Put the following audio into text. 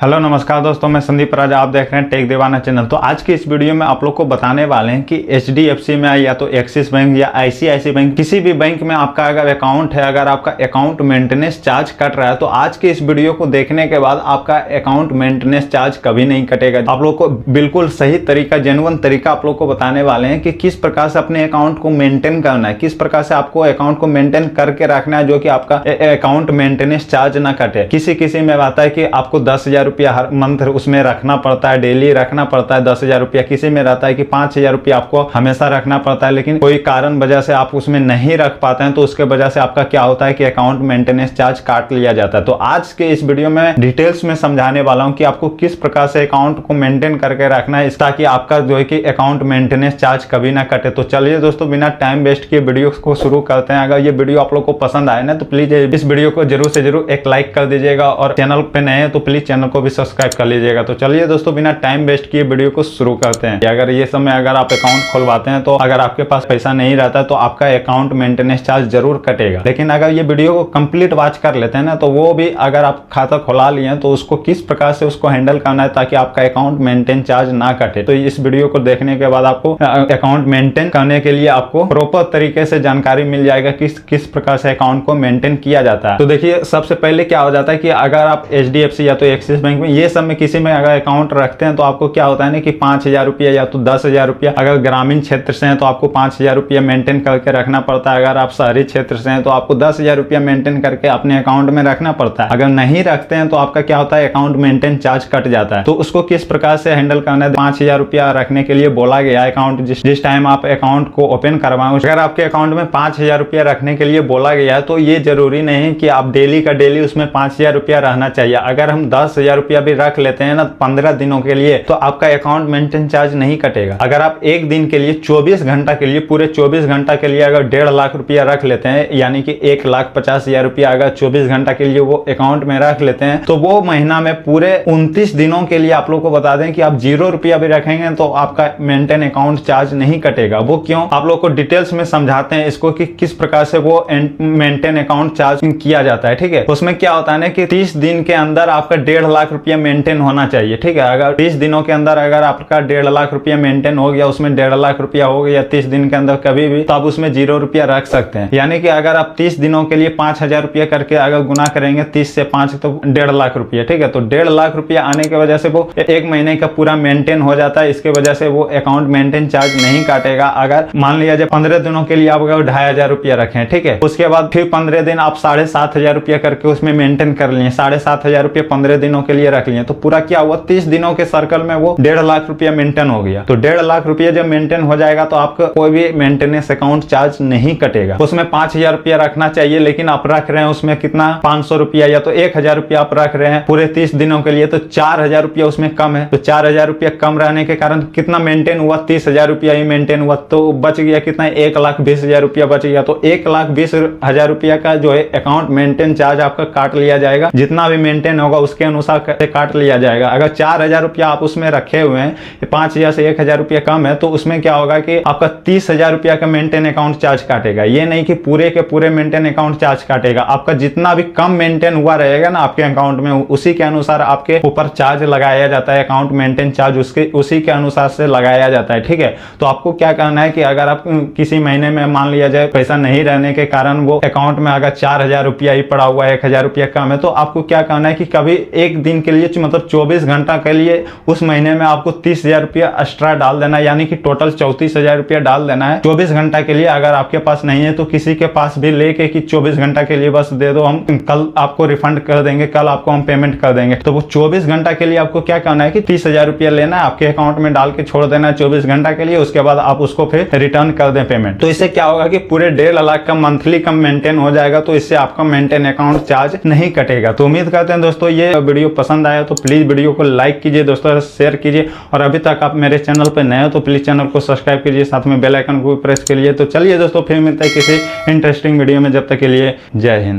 Hello नमस्कार दोस्तों, मैं संदीप राजा, आप देख रहे हैं टेक दीवाना चैनल। तो आज की इस वीडियो में आप लोग को बताने वाले हैं कि एचडीएफसी में या तो एक्सिस बैंक या आईसीआईसी बैंक, किसी भी बैंक में आपका अगर अकाउंट है, अगर आपका अकाउंट मेंटेनेंस चार्ज कट रहा है तो आज के इस वीडियो को देखने के बाद आपका अकाउंट मेंटेनेंस चार्ज कभी नहीं कटेगा। आप लोग को बिल्कुल सही तरीका, जेन्युइन तरीका आप लोग को बताने वाले हैं कि किस प्रकार से अपने अकाउंट को मेंटेन करना है, किस प्रकार से आपको अकाउंट को मेंटेन करके रखना है जो कि आपका अकाउंट मेंटेनेंस चार्ज ना कटे। किसी में आता है कि आपको 10,000 रुपया हर मंथ उसमें रखना पड़ता है, डेली रखना पड़ता है 10,000 रुपया। किसी में रहता है कि 5,000 रुपया आपको हमेशा रखना पड़ता है, लेकिन कोई कारण वजह से आप उसमें नहीं रख पाते हैं तो उसके वजह से आपका क्या होता है कि अकाउंट मेंटेनेंस चार्ज काट लिया जाता है। तो आज के इस वीडियो में डिटेल्स में समझाने वाला हूं कि आपको किस प्रकार से अकाउंट को मेंटेन करके रखना है ताकि आपका जो है कि अकाउंट मेंटेनेंस चार्ज कभी ना कटे। तो चलिए दोस्तों, बिना टाइम वेस्ट किए वीडियो को शुरू करते हैं। अगर ये वीडियो आप लोग को पसंद आए ना तो प्लीज इस वीडियो को जरूर से जरूर एक लाइक कर दीजिएगा और चैनल पे नए हैं तो प्लीज चैनल को भी सब्सक्राइब कर लीजिएगा। तो चलिए दोस्तों, बिना टाइम वेस्ट किए वीडियो को शुरू करते हैं। अगर ये समय अगर आप अकाउंट खुलवाते हैं तो अगर आपके पास पैसा नहीं रहता तो आपका अकाउंट मेंटेनेंस चार्ज जरूर कटेगा। लेकिन अगर ये वीडियो को कंप्लीट वॉच कर लेते हैं ना तो वो भी अगर आप खाता खुला लिए हैं तो उसको किस प्रकार से उसको हैंडल करना है ताकि आपका अकाउंट मेंटेन चार्ज ना कटे। तो इस वीडियो को देखने के बाद आपको अकाउंट मेंटेन करने के लिए आपको प्रॉपर तरीके से जानकारी मिल जाएगा कि किस प्रकार से अकाउंट को मेंटेन किया जाता है। तो देखिए, सबसे पहले क्या हो जाता है कि अगर आप एचडीएफसी या तो एक्सिस बैंक में, ये सब में किसी में अगर अकाउंट रखते हैं तो आपको क्या होता है ना कि 5,000 रुपया या तो 10,000 रुपया, अगर ग्रामीण क्षेत्र से हैं तो आपको 5,000 रुपया मेंटेन करके रखना पड़ता है। अगर आप शहरी क्षेत्र से हैं तो आपको 10,000 रुपया मेंटेन करके अपने अकाउंट में रखना पड़ता है। अगर नहीं रखते हैं तो आपका क्या होता है, अकाउंट मेंटेन चार्ज कट जाता है। तो उसको किस प्रकार से हैंडल करना है, 5,000 रुपया रखने के लिए बोला गया है। अकाउंट जिस टाइम आप अकाउंट को ओपन करवाएं, अगर आपके अकाउंट में 5,000 रुपया रखने के लिए बोला गया है तो ये जरूरी नहीं है कि आप डेली का डेली उसमें 5,000 रुपया रहना चाहिए। अगर हम 10,000 रुपया भी रख लेते हैं ना 15 दिनों के लिए तो आपका अकाउंट मेंटेन चार्ज नहीं कटेगा। अगर आप एक दिन के लिए 24 घंटा के लिए, पूरे 24 घंटा के लिए अगर 1.5 लाख रुपया रख लेते हैं, यानी कि 1,50,000 रुपया अगर 24 घंटा के लिए वो अकाउंट में रख लेते हैं तो वो महीना में पूरे 29 दिनों के लिए आप लोग को बता दें कि आप 0 रुपया भी रखेंगे तो आपका मेंटेन अकाउंट चार्ज नहीं कटेगा। वो क्यों, आप लोग को डिटेल्स में समझाते हैं इसको कि किस प्रकार से वो मेंटेन अकाउंट चार्ज किया जाता है। ठीक है, उसमें क्या होता है ना कि 30 दिन के अंदर आपका 1.5 लाख रुपया मेंटेन होना चाहिए। ठीक है, अगर 30 दिनों के अंदर अगर आपका 1.5 लाख रुपया मेंटेन हो गया, उसमें 1.5 लाख रुपया हो गया 30 दिन के अंदर कभी भी, तो आप उसमें 0 रुपया रख सकते हैं। यानी कि अगर आप 30 दिनों के लिए 5,000 रुपया करके अगर गुना करेंगे 30 से 5 तो 1.5 लाख रुपया। ठीक है, तो 1.5 लाख रुपया आने की वजह से वो एक महीने का पूरा मेंटेन हो जाता है। इसके वजह से वो अकाउंट मेंटेन चार्ज नहीं काटेगा। अगर मान लिया जाए 15 दिनों के लिए आप अगर 2,500 रुपया रखें, ठीक है, उसके बाद फिर 15 दिन आप 7,500 रुपया करके उसमें मेंटेन कर लिए, 7,500 रुपया 15 दिनों के लिए रख लिए, तो पूरा क्या हुआ, 30 दिनों के सर्कल में वो 1.5 लाख रुपया मेंटेन हो गया। तो 1.5 लाख रुपया जब मेंटेन हो जाएगा तो आपका कोई भी मेंटेनेंस अकाउंट चार्ज नहीं कटेगा। उसमें 5,000 रुपया रखना चाहिए, लेकिन आप रख रहे हैं उसमें कितना, 500 रुपया या तो 1,000 रुपया आप रख रहे हैं पूरे 30 दिनों के लिए, तो 4,000 रुपया उसमें कम है। तो 4,000 रुपया कम रहने के कारण कितना मेंटेन हुआ, 30,000 रुपया ही मेंटेन हुआ, तो बच गया कितना, 1,20,000 रुपया बच गया। तो 1,20,000 रुपया का जो है अकाउंट मेंटेन चार्ज आपका काट लिया जाएगा। जितना भी मेंटेन होगा उसके अनुसार काट लिया जाएगा। अगर 4,000 रुपया आप उसमें रखे हुए हैं, 5,000 से 1,000 रुपया कम है, तो उसमें क्या होगा कि आपका 30,000 रुपया का मेंटेन अकाउंट चार्ज काटेगा। ये नहीं कि पूरे के पूरे मेंटेन अकाउंट चार्ज काटेगा। आपका जितना भी कम मेंटेन हुआ रहेगा ना आपके अकाउंट में, उसी के अनुसार आपके ऊपर चार्ज लगाया जाता है। अकाउंट मेंटेन चार्ज उसी के अनुसार से लगाया जाता है। ठीक है, तो आपको क्या करना है कि अगर आप किसी महीने में मान लिया जाए पैसा नहीं रहने के कारण वो अकाउंट में अगर 4,000 रुपया ही पड़ा हुआ है, 1,000 रुपया कम है, तो आपको क्या करना है कि कभी एक दिन के लिए मतलब 24 घंटा के लिए उस महीने में आपको 30,000 रुपया एक्स्ट्रा डाल देना है, यानी कि टोटल 34,000 रुपया डाल देना है 24 घंटा के लिए। अगर आपके पास नहीं है तो किसी के पास भी लेके कि 24 घंटा के लिए बस दे दो, हम कल आपको रिफंड कर देंगे, कल आपको हम पेमेंट कर देंगे। तो वो 24 घंटा के लिए आपको क्या करना है कि 30,000 रुपया लेना है, आपके अकाउंट में डाल के छोड़ देना है 24 घंटा के लिए, उसके बाद आप उसको फिर रिटर्न कर दें पेमेंट। तो इससे क्या होगा कि पूरे 1.5 लाख का मंथली कम मेंटेन हो जाएगा, तो इससे आपका मेंटेन अकाउंट चार्ज नहीं कटेगा। तो उम्मीद करते हैं दोस्तों ये वीडियो पसंद आया तो प्लीज वीडियो को लाइक कीजिए, दोस्तों शेयर कीजिए, और अभी तक आप मेरे चैनल पर नए हो तो प्लीज चैनल को सब्सक्राइब कीजिए, साथ में बेल आइकन को प्रेस कीजिए। तो चलिए दोस्तों, फिर मिलते हैं किसी इंटरेस्टिंग वीडियो में, जब तक के लिए जय हिंद।